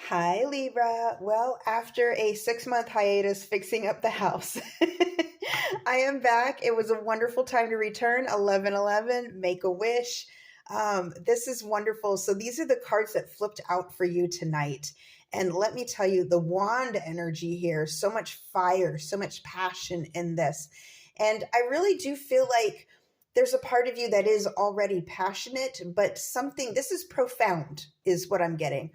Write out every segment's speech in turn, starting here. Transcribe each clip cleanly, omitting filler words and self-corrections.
Hi, Libra. Well, after a 6-month hiatus fixing up the house, I am back. It was a wonderful time to return. 1111, make a wish. This is wonderful. So, these are the cards that flipped out for you tonight. And let me tell you, the wand energy here, so much fire, so much passion in this. And I really do feel like there's a part of you that is already passionate, but this is profound, is what I'm getting.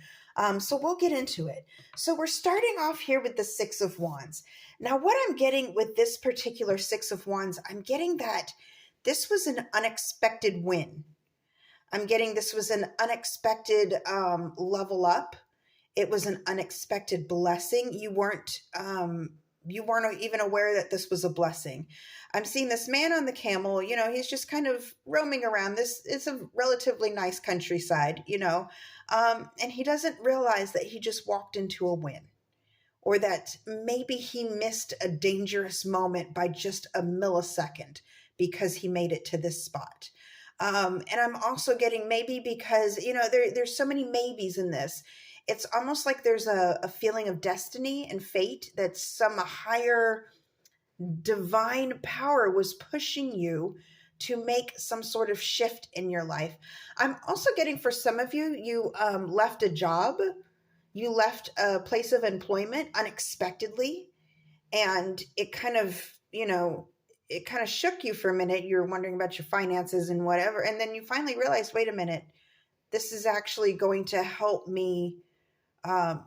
So we'll get into it. So we're starting off here with the Six of Wands. Now, what I'm getting with this particular Six of Wands, I'm getting that this was an unexpected win. I'm getting this was an unexpected level up. It was an unexpected blessing. You weren't even aware that this was a blessing. I'm seeing this man on the camel. He's just kind of roaming around. This is a relatively nice countryside. And he doesn't realize that he just walked into a win, or that maybe he missed a dangerous moment by just a millisecond because he made it to this spot. And I'm also getting maybe because, there's so many maybes in this. It's almost like there's a feeling of destiny and fate, that some higher divine power was pushing you to make some sort of shift in your life. I'm also getting, for some of you, you left a job, you left a place of employment unexpectedly, and it kind of, shook you for a minute. You're wondering about your finances and whatever. And then you finally realized, wait a minute, this is actually going to help me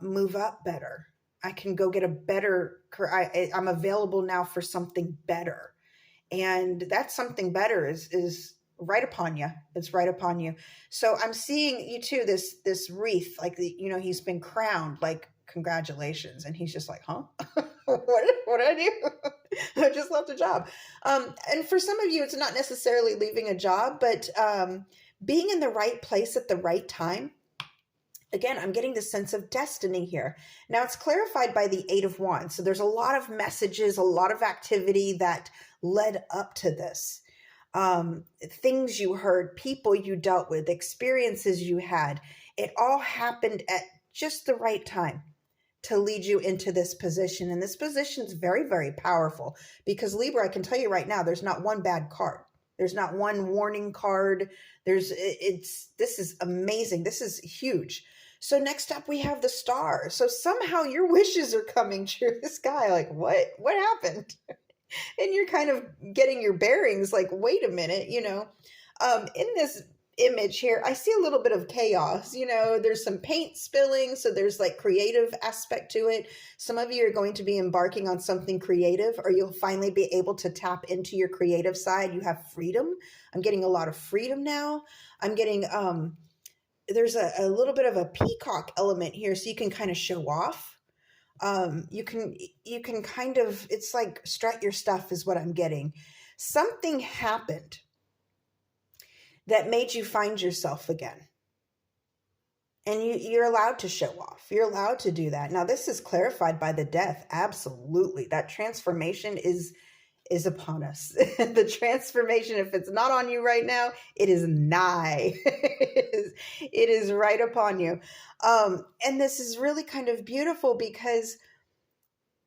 move up better. I can go get a better, I'm available now for something better. And that something better is right upon you. It's right upon you. So I'm seeing you too, this wreath, like he's been crowned, like, congratulations. And he's just like, huh? what did I do? I just left a job. And for some of you, it's not necessarily leaving a job, but being in the right place at the right time. Again, I'm getting the sense of destiny here. Now, it's clarified by the Eight of Wands. So there's a lot of messages, a lot of activity that led up to this. Things you heard, people you dealt with, experiences you had. It all happened at just the right time to lead you into this position. And this position is very, very powerful, because Libra, I can tell you right now, there's not one bad card. There's not one warning card. This is amazing. This is huge. So next up, we have the Star. So somehow your wishes are coming true. This guy, like, what happened? And you're kind of getting your bearings, like, wait a minute, in this image here, I see a little bit of chaos. There's some paint spilling. So there's like creative aspect to it. Some of you are going to be embarking on something creative, or you'll finally be able to tap into your creative side. You have freedom. I'm getting a lot of freedom now. I'm getting, there's a little bit of a peacock element here. So you can kind of show off. You can kind of, it's like strut your stuff is what I'm getting. Something happened that made you find yourself again. And you're allowed to show off. You're allowed to do that. Now, this is clarified by the Death. Absolutely. That transformation is upon us. The transformation, if it's not on you right now, it is nigh. It is right upon you. And this is really kind of beautiful, because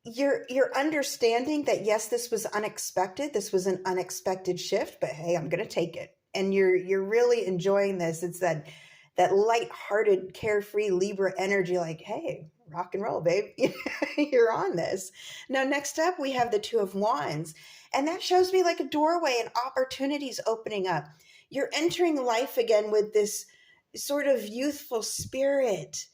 you're understanding that, yes, this was unexpected. This was an unexpected shift, but hey, I'm going to take it. And you're really enjoying this. It's that lighthearted, carefree Libra energy, like, hey, rock and roll, babe. You're on this. Now, next up, we have the Two of Wands. And that shows me like a doorway and opportunities opening up. You're entering life again with this sort of youthful spirit.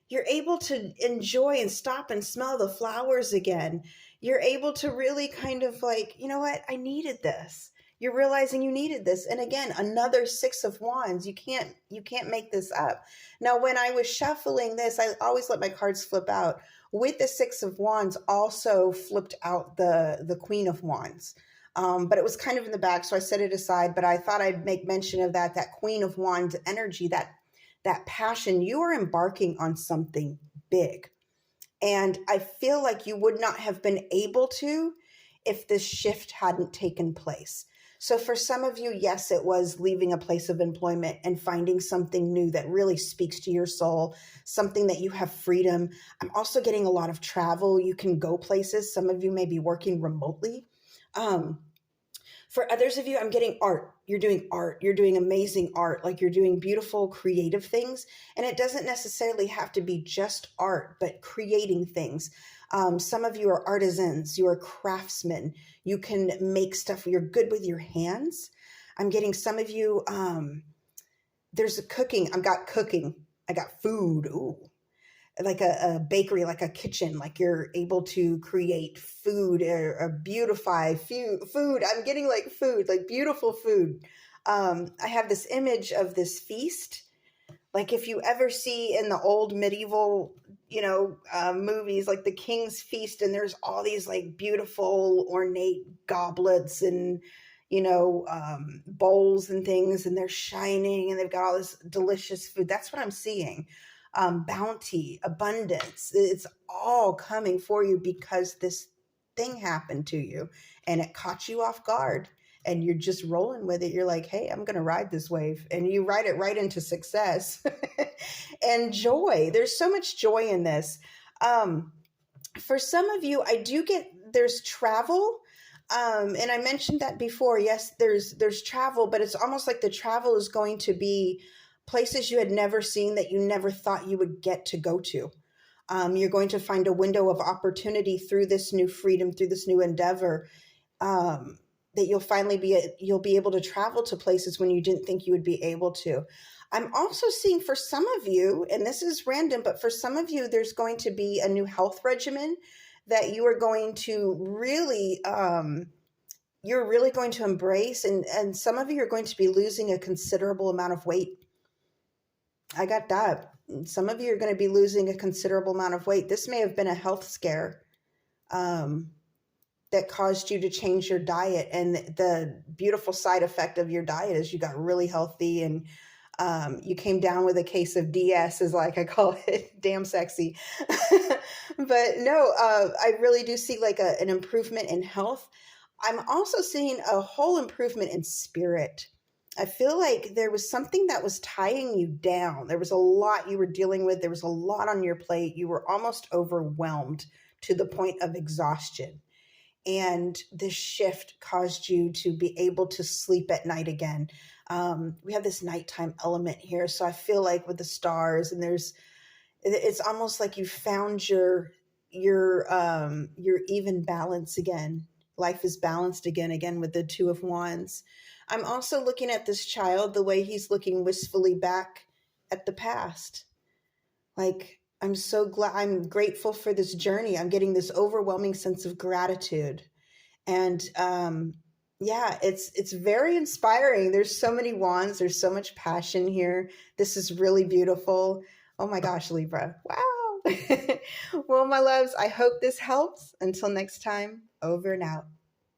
You're able to enjoy and stop and smell the flowers again. You're able to really kind of like, you know what? I needed this. You're realizing you needed this. And again, another Six of Wands. You can't make this up. Now, when I was shuffling this, I always let my cards flip out. With the Six of Wands, also flipped out the Queen of Wands. But it was kind of in the back, so I set it aside. But I thought I'd make mention of that Queen of Wands energy, that passion. You are embarking on something big. And I feel like you would not have been able to if this shift hadn't taken place. So for some of you, yes, it was leaving a place of employment and finding something new that really speaks to your soul, something that you have freedom. I'm also getting a lot of travel. You can go places. Some of you may be working remotely. Um, for others of you, I'm getting art. You're doing art. You're doing amazing art. Like you're doing beautiful, creative things. And it doesn't necessarily have to be just art, but creating things. Some of you are artisans. You are craftsmen. You can make stuff. You're good with your hands. I'm getting some of you. There's a cooking. I've got cooking. I got food. Ooh, like a bakery, like a kitchen, like you're able to create food or beautify food. I'm getting like food, like beautiful food. I have this image of this feast. Like if you ever see in the old medieval, movies, like the King's Feast, and there's all these like beautiful ornate goblets and, bowls and things, and they're shining and they've got all this delicious food. That's what I'm seeing. Bounty, abundance. It's all coming for you because this thing happened to you and it caught you off guard and you're just rolling with it. You're like, hey, I'm going to ride this wave. And you ride it right into success and joy. There's so much joy in this. For some of you, I do get, there's travel. And I mentioned that before. Yes, there's travel, but it's almost like the travel is going to be places you had never seen that you never thought you would get to go to. You're going to find a window of opportunity through this new freedom, through this new endeavor, that you'll be able to travel to places when you didn't think you would be able to. I'm also seeing for some of you, and this is random, but for some of you, there's going to be a new health regimen that you are going to really, you're really going to embrace. And some of you are going to be losing a considerable amount of weight. I got that. Some of you are going to be losing a considerable amount of weight. This may have been a health scare that caused you to change your diet. And the beautiful side effect of your diet is you got really healthy and you came down with a case of DS, is like I call it, damn sexy. But no, I really do see like an improvement in health. I'm also seeing a whole improvement in spirit. I feel like there was something that was tying you down. There was a lot you were dealing with. There was a lot on your plate. You were almost overwhelmed to the point of exhaustion. And this shift caused you to be able to sleep at night again. We have this nighttime element here. So I feel like with the stars and it's almost like you found your even balance again. Life is balanced again with the Two of Wands. I'm also looking at this child, the way he's looking wistfully back at the past. Like, I'm so glad, I'm grateful for this journey. I'm getting this overwhelming sense of gratitude. And yeah, it's very inspiring. There's so many wands. There's so much passion here. This is really beautiful. Oh my gosh, Libra. Wow. Well, my loves, I hope this helps. Until next time, over and out.